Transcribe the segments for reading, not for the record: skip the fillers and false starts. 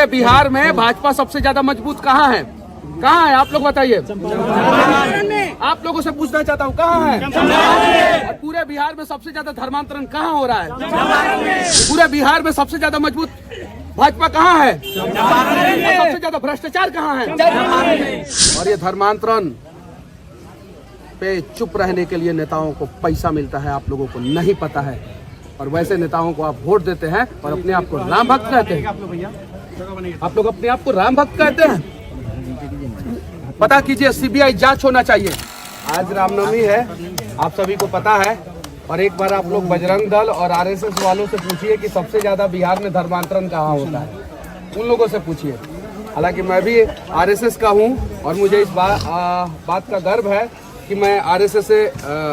पूरे बिहार में भाजपा सबसे ज्यादा मजबूत कहाँ है? कहाँ है आप लोग बताइए। आप लोगों से पूछना चाहता हूँ कहाँ है? और पूरे बिहार में सबसे ज्यादा धर्मांतरण कहाँ हो रहा है? पूरे बिहार में सबसे ज्यादा मजबूत भाजपा कहाँ है? और सबसे ज्यादा भ्रष्टाचार कहाँ है? और ये धर्मांतरण पे चुप रहने के लिए नेताओं को पैसा मिलता है, आप लोगों को नहीं पता है। और वैसे नेताओं को आप वोट देते हैं और अपने आप को राम भक्त कहते हैं। आप लोग अपने आप को राम भक्त कहते हैं। पता कीजिए, सीबीआई जांच होना चाहिए। आज रामनवमी है, आप सभी को पता है। और एक बार आप लोग बजरंग दल और आरएसएस वालों से पूछिए कि सबसे ज्यादा बिहार में धर्मांतरण कहाँ होता है। उन लोगों से पूछिए। हालांकि मैं भी आरएसएस का हूँ और मुझे इस बात का गर्व है कि मैं आरएसएस से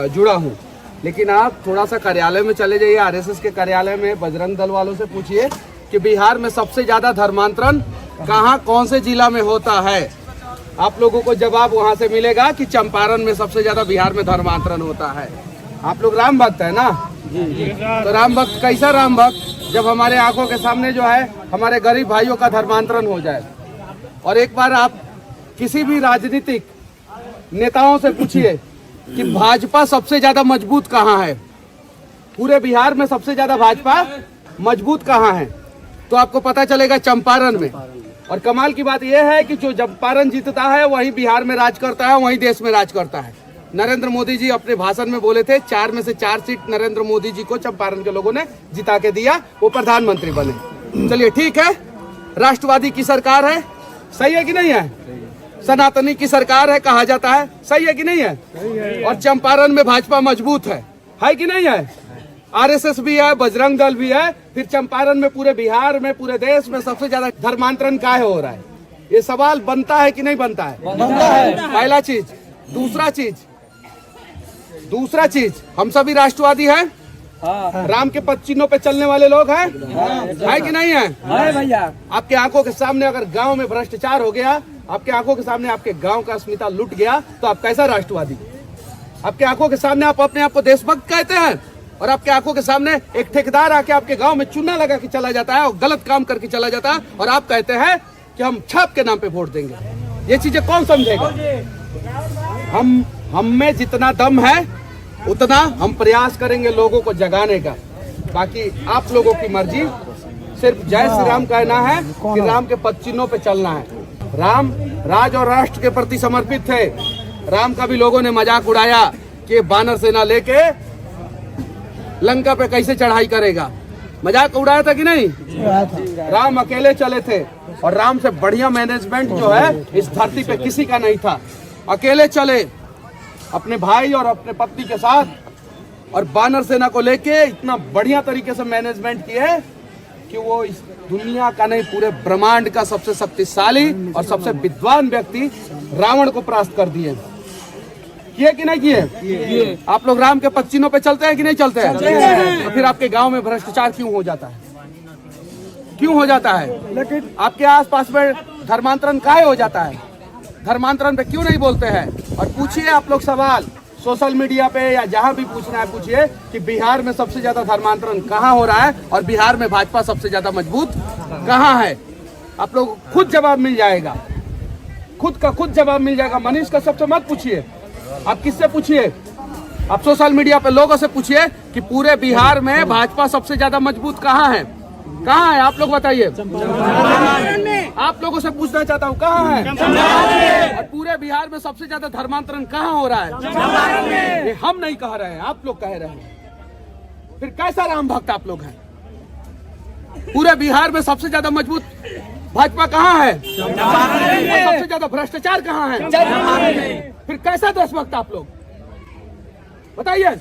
जुड़ा हूँ। लेकिन आप थोड़ा सा कार्यालय में चले जाइए, आरएसएस के कार्यालय में बजरंग दल वालों से पूछिए कि बिहार में सबसे ज्यादा धर्मांतरण कहाँ, कौन से जिला में होता है। आप लोगों को जवाब वहां से मिलेगा कि चंपारण में सबसे ज्यादा बिहार में धर्मांतरण होता है। आप लोग राम भक्त है ना? तो राम भक्त कैसा राम भक्त, जब हमारे आंखों के सामने जो है हमारे गरीब भाइयों का धर्मांतरण हो जाए। और एक बार आप किसी भी राजनीतिक नेताओं से पूछिए कि भाजपा सबसे ज्यादा मजबूत कहाँ है, पूरे बिहार में सबसे ज्यादा भाजपा मजबूत कहाँ है, तो आपको पता चलेगा चंपारण में। और कमाल की बात यह है कि जो चंपारण जीतता है वही बिहार में राज करता है, वही देश में राज करता है। नरेंद्र मोदी जी अपने भाषण में बोले थे 4 में से 4 सीट नरेंद्र मोदी जी को चंपारण के लोगों ने जिता के दिया, वो प्रधानमंत्री बने। चलिए ठीक है, राष्ट्रवादी की सरकार है, सही है कि नहीं है? सनातनी की सरकार है कहा जाता है, सही है कि नहीं है? और चंपारण में भाजपा मजबूत है कि नहीं है? आरएसएस भी है, बजरंग दल भी है। फिर चंपारण में, पूरे बिहार में, पूरे देश में सबसे ज्यादा धर्मांतरण काहे हो रहा है? ये सवाल बनता है कि नहीं बनता है? बनता है। पहला चीज। दूसरा चीज, हम सभी राष्ट्रवादी हैं। राम के पद चिन्हों पे चलने वाले लोग हैं, है कि नहीं है? भैया, आपके आंखों के सामने अगर गांव में भ्रष्टाचार हो गया, आपके आंखों के सामने आपके गांव का अस्मिता लुट गया, तो आप कैसा राष्ट्रवादी? आपके आंखों के सामने आप अपने आप को देशभक्त कहते हैं और आपके आंखों के सामने एक ठेकेदार आके आपके गांव में चूना लगा के चला जाता है और गलत काम करके चला जाता है और आप कहते हैं कि हम छाप के नाम पे वोट देंगे। ये चीजें कौन समझेगा? हम में जितना दम है उतना हम प्रयास करेंगे लोगों को जगाने का। बाकी आप लोगों की मर्जी। सिर्फ जय श्री राम कहना है कि राम के पद चिन्हों पे चलना है। राम राज और राष्ट्र के प्रति समर्पित थे। राम का भी लोगों ने मजाक उड़ाया कि वानर सेना लेके लंका पे कैसे चढ़ाई करेगा। मजाक उड़ाया था कि नहीं? राम अकेले चले थे और राम से बढ़िया मैनेजमेंट जो है इस धरती पे किसी का नहीं था। अकेले चले अपने भाई और अपने पत्नी के साथ और वानर सेना को लेके इतना बढ़िया तरीके से मैनेजमेंट किए कि वो इस दुनिया का नहीं, पूरे ब्रह्मांड का सबसे शक्तिशाली और सबसे विद्वान व्यक्ति रावण को परास्त कर दिए। किए कि नहीं किए? आप लोग राम के पद चिन्हों पे चलते हैं कि नहीं चलते हैं? तो फिर आपके गांव में भ्रष्टाचार क्यों हो जाता है? क्यों हो जाता है? लेकिन आपके आसपास में धर्मांतरण काहे हो जाता है? धर्मांतरण पे क्यों नहीं बोलते हैं? और पूछिए आप लोग सवाल सोशल मीडिया पे या जहां भी पूछना है पूछिए कि बिहार में सबसे ज्यादा धर्मांतरण कहां हो रहा है और बिहार में भाजपा सबसे ज्यादा मजबूत कहां है। आप लोग खुद जवाब मिल जाएगा, खुद का खुद जवाब मिल जाएगा। मनीष का सबसे मत पूछिए, आप किससे पूछिए? आप सोशल मीडिया पे लोगों से पूछिए कि पूरे बिहार में भाजपा सबसे ज्यादा मजबूत कहां है? कहां है आप लोग बताइए। आप लोगों से पूछना चाहता हूँ कहां है? और पूरे बिहार में सबसे ज्यादा धर्मांतरण कहां हो रहा है? ये हम नहीं कह रहे हैं, आप लोग कह रहे हैं। फिर कैसा राम भक्त आप लोग हैं? पूरे बिहार में सबसे ज्यादा मजबूत भाजपा कहां है? और सबसे ज्यादा भ्रष्टाचार कहां है? फिर कैसा देशभक्त आप लोग बताइए।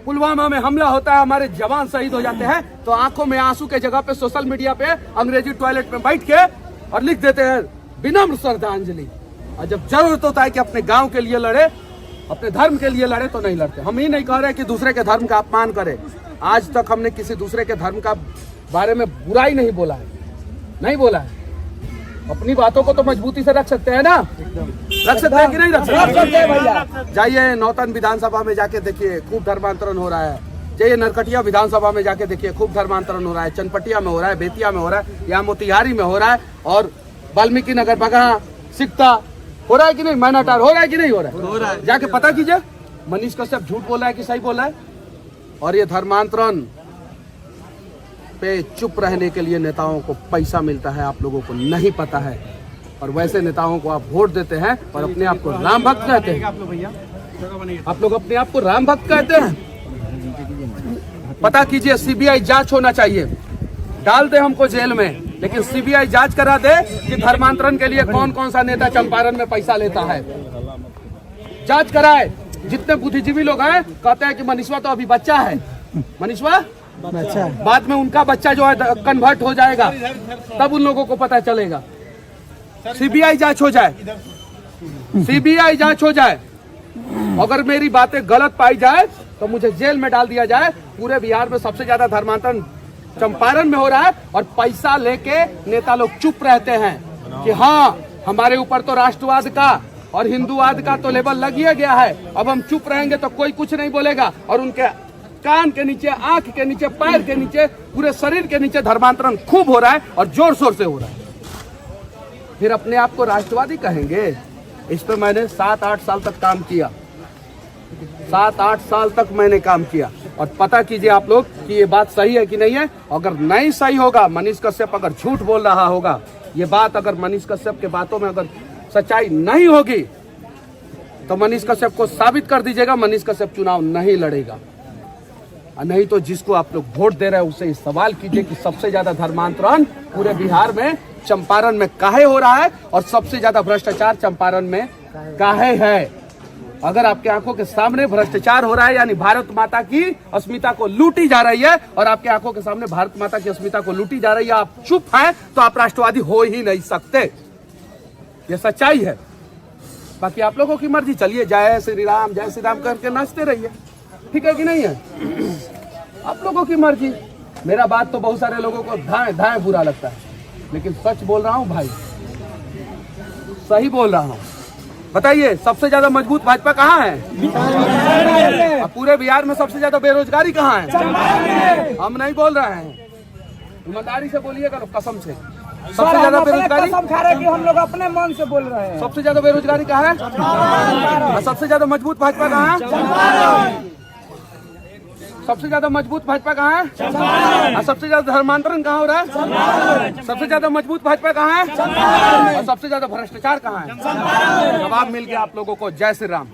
पुलवामा में हमला होता है, हमारे जवान शहीद हो जाते हैं, तो आंखों में आंसू के जगह पे सोशल मीडिया पे अंग्रेजी टॉयलेट में बैठ के और लिख देते हैं विनम्र श्रद्धांजलि। और जब जरूरत होता है कि अपने गांव के लिए लड़े, अपने धर्म के लिए लड़े, तो नहीं लड़ते। हम ही नहीं कह रहे कि दूसरे के धर्म का अपमान करें। आज तक हमने किसी दूसरे के धर्म का बारे में बुराई नहीं बोला है, नहीं बोला है। अपनी बातों को तो मजबूती से रख सकते हैं ना? रख सकते हैं कि नहीं रख सकते? भैया जाइए नौतन विधानसभा में जाके देखिए, खूब धर्मांतरण हो रहा है। चाहिए नरकटिया विधानसभा में जाके देखिए, खूब धर्मांतरण हो रहा है। चनपटिया में हो रहा है, बेतिया में हो रहा है, यहाँ मोतिहारी में हो रहा है, और वाल्मीकि नगर बगहा सिकता हो रहा है कि नहीं, मैनाटार हो रहा है कि नहीं हो रहा है? जाके पता कीजिए मनीष कश्यप झूठ बोल रहा है कि सही बोल रहा है। और ये धर्मांतरण पे चुप रहने के लिए नेताओं को पैसा मिलता है, आप लोगों को नहीं पता है। और वैसे नेताओं को आप वोट देते हैं और अपने आप को राम भक्त कहते हैं। आप लोग अपने आप को राम भक्त कहते हैं। पता कीजिए, सीबीआई जांच होना चाहिए। डाल दे हमको जेल में, लेकिन सीबीआई जांच करा दे कि धर्मांतरण के लिए कौन कौन सा नेता चंपारण में पैसा लेता है। जांच कराए। जितने बुद्धिजीवी लोग हैं कहते हैं कि मनीषवा तो अभी बच्चा है, मनीषवा बच्चा, बाद में उनका बच्चा जो है कन्वर्ट हो जाएगा, तब उन लोगों को पता चलेगा। सीबीआई जांच हो जाए, सीबीआई जांच हो जाए। अगर मेरी बातें गलत पाई जाए तो मुझे जेल में डाल दिया जाए। पूरे बिहार में सबसे ज्यादा धर्मांतरण चंपारण में हो रहा है, और पैसा लेके नेता लोग चुप रहते हैं कि हाँ हमारे ऊपर तो राष्ट्रवाद का और हिंदूवाद का तो लेबल लग ही गया है, अब हम चुप रहेंगे तो कोई कुछ नहीं बोलेगा। और उनके कान के नीचे, आंख के नीचे, पैर के नीचे, पूरे शरीर के नीचे धर्मांतरण खूब हो रहा है और जोर शोर से हो रहा है। फिर अपने आप को राष्ट्रवादी कहेंगे। इस पे मैंने 7-8 साल तक काम किया, 7-8 साल तक मैंने काम किया। और पता कीजिए आप लोग कि ये बात सही है कि नहीं है। अगर नहीं सही होगा, मनीष कश्यप अगर झूठ बोल रहा होगा, ये बात अगर मनीष कश्यप के बातों में अगर सच्चाई नहीं होगी, तो मनीष कश्यप को साबित कर दीजिएगा, मनीष कश्यप चुनाव नहीं लड़ेगा। और नहीं तो जिसको आप लोग वोट दे रहे हैं उससे सवाल कीजिए कि सबसे ज्यादा धर्मांतरण पूरे बिहार में चंपारण में काहे हो रहा है, और सबसे ज्यादा भ्रष्टाचार चंपारण में काहे है। अगर आपके आंखों के सामने भ्रष्टाचार हो रहा है, यानी भारत माता की अस्मिता को लूटी जा रही है, और आपके आंखों के सामने भारत माता की अस्मिता को लूटी जा रही है, आप चुप हैं, तो आप राष्ट्रवादी हो ही नहीं सकते। ये सच्चाई है। बाकी आप लोगों की मर्जी, चलिए जय श्री राम करके नाचते रहिए, ठीक है कि नहीं है? आप लोगों की मर्जी। मेरा बात तो बहुत सारे लोगों को धाएं धाएं बुरा लगता है, लेकिन सच बोल रहा हूं भाई, सही बोल रहा हूं। बताइए सबसे ज्यादा मजबूत भाजपा कहाँ है? और पूरे बिहार में सबसे ज्यादा बेरोजगारी कहाँ है? हम नहीं बोल रहे हैं, ईमानदारी से बोलिएगा, कसम से। सबसे ज्यादा बेरोजगारी कि हम लोग अपने मन से बोल रहे हैं। सबसे ज्यादा बेरोजगारी कहाँ है? और सबसे ज्यादा मजबूत भाजपा कहाँ है? सबसे ज्यादा मजबूत भाजपा कहाँ है? और सबसे ज्यादा धर्मांतरण कहाँ हो रहा है? सबसे ज्यादा मजबूत भाजपा कहाँ है? और सबसे ज्यादा भ्रष्टाचार कहाँ है? जवाब मिल गया आप लोगों को। जय श्री राम।